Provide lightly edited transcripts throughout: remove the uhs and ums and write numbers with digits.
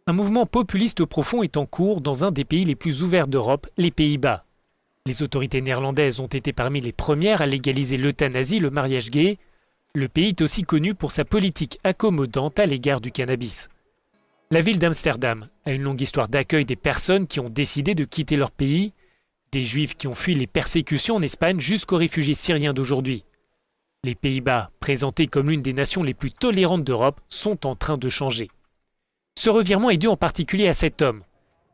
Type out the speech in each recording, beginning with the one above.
Un mouvement populiste profond est en cours dans un des pays les plus ouverts d'Europe, les Pays-Bas. Les autorités néerlandaises ont été parmi les premières à légaliser l'euthanasie, le mariage gay. Le pays est aussi connu pour sa politique accommodante à l'égard du cannabis. La ville d'Amsterdam a une longue histoire d'accueil des personnes qui ont décidé de quitter leur pays, des Juifs qui ont fui les persécutions en Espagne jusqu'aux réfugiés syriens d'aujourd'hui. Les Pays-Bas, présentés comme l'une des nations les plus tolérantes d'Europe, sont en train de changer. Ce revirement est dû en particulier à cet homme.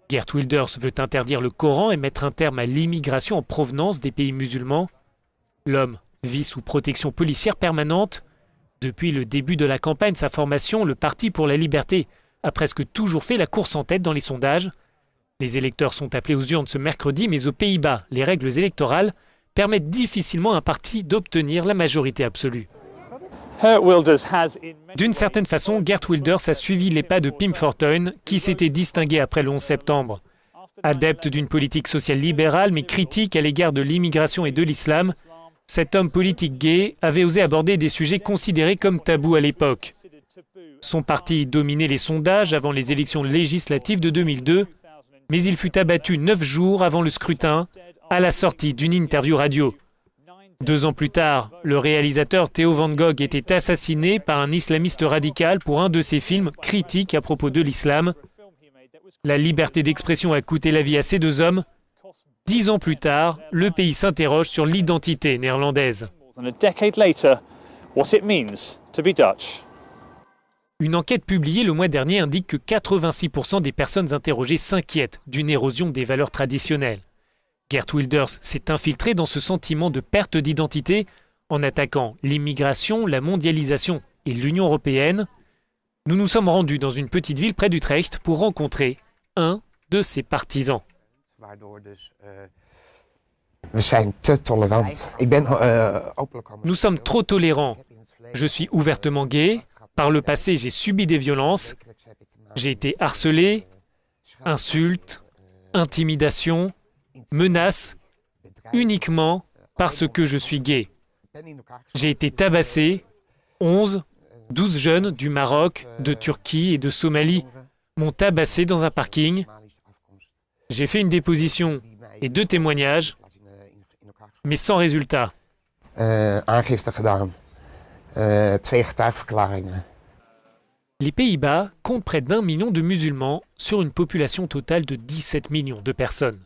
Geert Wilders veut interdire le Coran et mettre un terme à l'immigration en provenance des pays musulmans. L'homme vit sous protection policière permanente. Depuis le début de la campagne, sa formation, le Parti pour la liberté, a presque toujours fait la course en tête dans les sondages. Les électeurs sont appelés aux urnes ce mercredi, mais aux Pays-Bas, les règles électorales permettent difficilement à un parti d'obtenir la majorité absolue. D'une certaine façon, Geert Wilders a suivi les pas de Pim Fortuyn, qui s'était distingué après le 11 septembre. Adepte d'une politique sociale libérale, mais critique à l'égard de l'immigration et de l'islam, cet homme politique gay avait osé aborder des sujets considérés comme tabous à l'époque. Son parti dominait les sondages avant les élections législatives de 2002, mais il fut abattu 9 jours avant le scrutin, à la sortie d'une interview radio. 2 ans plus tard, le réalisateur Theo van Gogh était assassiné par un islamiste radical pour un de ses films critiques à propos de l'islam. La liberté d'expression a coûté la vie à ces 2 hommes. 10 ans plus tard, le pays s'interroge sur l'identité néerlandaise. Une enquête publiée le mois dernier indique que 86% des personnes interrogées s'inquiètent d'une érosion des valeurs traditionnelles. Geert Wilders s'est infiltré dans ce sentiment de perte d'identité en attaquant l'immigration, la mondialisation et l'Union européenne. Nous nous sommes rendus dans une petite ville près d'Utrecht pour rencontrer un de ses partisans. Nous sommes trop tolérants. Je suis ouvertement gay. Par le passé, j'ai subi des violences. J'ai été harcelé, insultes, intimidations, menaces, uniquement parce que je suis gay. J'ai été tabassé. 11, 12 jeunes du Maroc, de Turquie et de Somalie m'ont tabassé dans un parking. J'ai fait une déposition et 2 témoignages, mais sans résultat. Les Pays-Bas comptent près d'1 million de musulmans sur une population totale de 17 millions de personnes.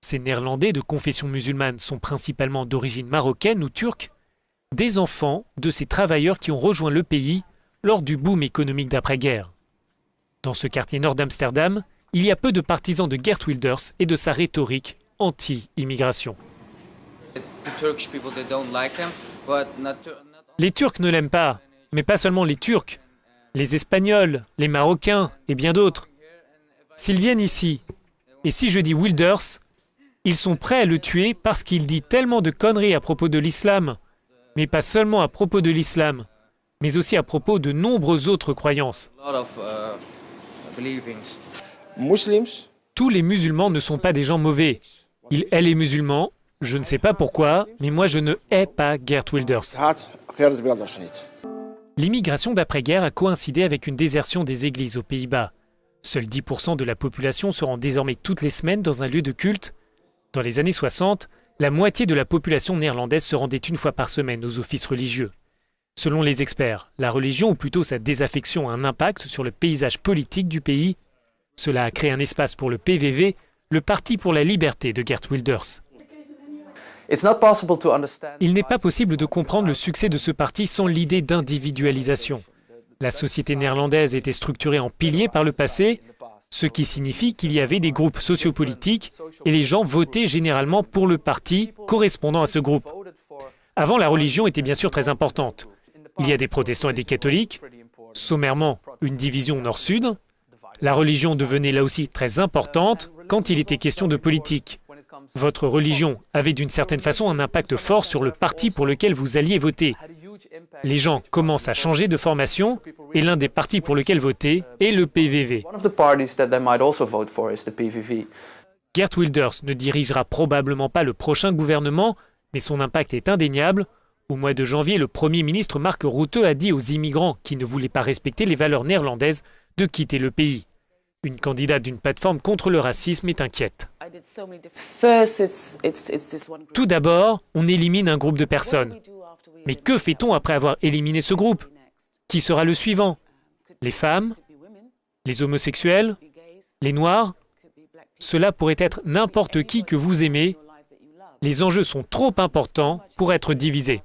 Ces Néerlandais de confession musulmane sont principalement d'origine marocaine ou turque, des enfants de ces travailleurs qui ont rejoint le pays lors du boom économique d'après-guerre. Dans ce quartier nord d'Amsterdam, il y a peu de partisans de Geert Wilders et de sa rhétorique anti-immigration. Les Turcs ne l'aiment pas, mais pas seulement les Turcs, les Espagnols, les Marocains et bien d'autres. S'ils viennent ici, et si je dis Wilders, ils sont prêts à le tuer parce qu'il dit tellement de conneries à propos de l'islam, mais pas seulement à propos de l'islam, mais aussi à propos de nombreuses autres croyances. Tous les musulmans ne sont pas des gens mauvais. Il hait les musulmans, je ne sais pas pourquoi, mais moi je ne hais pas Geert Wilders. L'immigration d'après-guerre a coïncidé avec une désertion des églises aux Pays-Bas. Seuls 10% de la population se rend désormais toutes les semaines dans un lieu de culte. Dans les années 60, la moitié de la population néerlandaise se rendait 1 fois par semaine aux offices religieux. Selon les experts, la religion, ou plutôt sa désaffection, a un impact sur le paysage politique du pays. Cela a créé un espace pour le PVV, le Parti pour la liberté de Geert Wilders. Il n'est pas possible de comprendre le succès de ce parti sans l'idée d'individualisation. La société néerlandaise était structurée en piliers par le passé, ce qui signifie qu'il y avait des groupes sociopolitiques et les gens votaient généralement pour le parti correspondant à ce groupe. Avant, la religion était bien sûr très importante. Il y a des protestants et des catholiques, sommairement une division nord-sud. La religion devenait là aussi très importante quand il était question de politique. Votre religion avait d'une certaine façon un impact fort sur le parti pour lequel vous alliez voter. Les gens commencent à changer de formation et l'un des partis pour lequel voter est le PVV. Geert Wilders ne dirigera probablement pas le prochain gouvernement, mais son impact est indéniable. Au mois de janvier, le Premier ministre Mark Rutte a dit aux immigrants qui ne voulaient pas respecter les valeurs néerlandaises de quitter le pays. Une candidate d'une plateforme contre le racisme est inquiète. Tout d'abord, on élimine un groupe de personnes. Mais que fait-on après avoir éliminé ce groupe? Qui sera le suivant? Les femmes? Les homosexuels? Les noirs? Cela pourrait être n'importe qui que vous aimez. Les enjeux sont trop importants pour être divisés.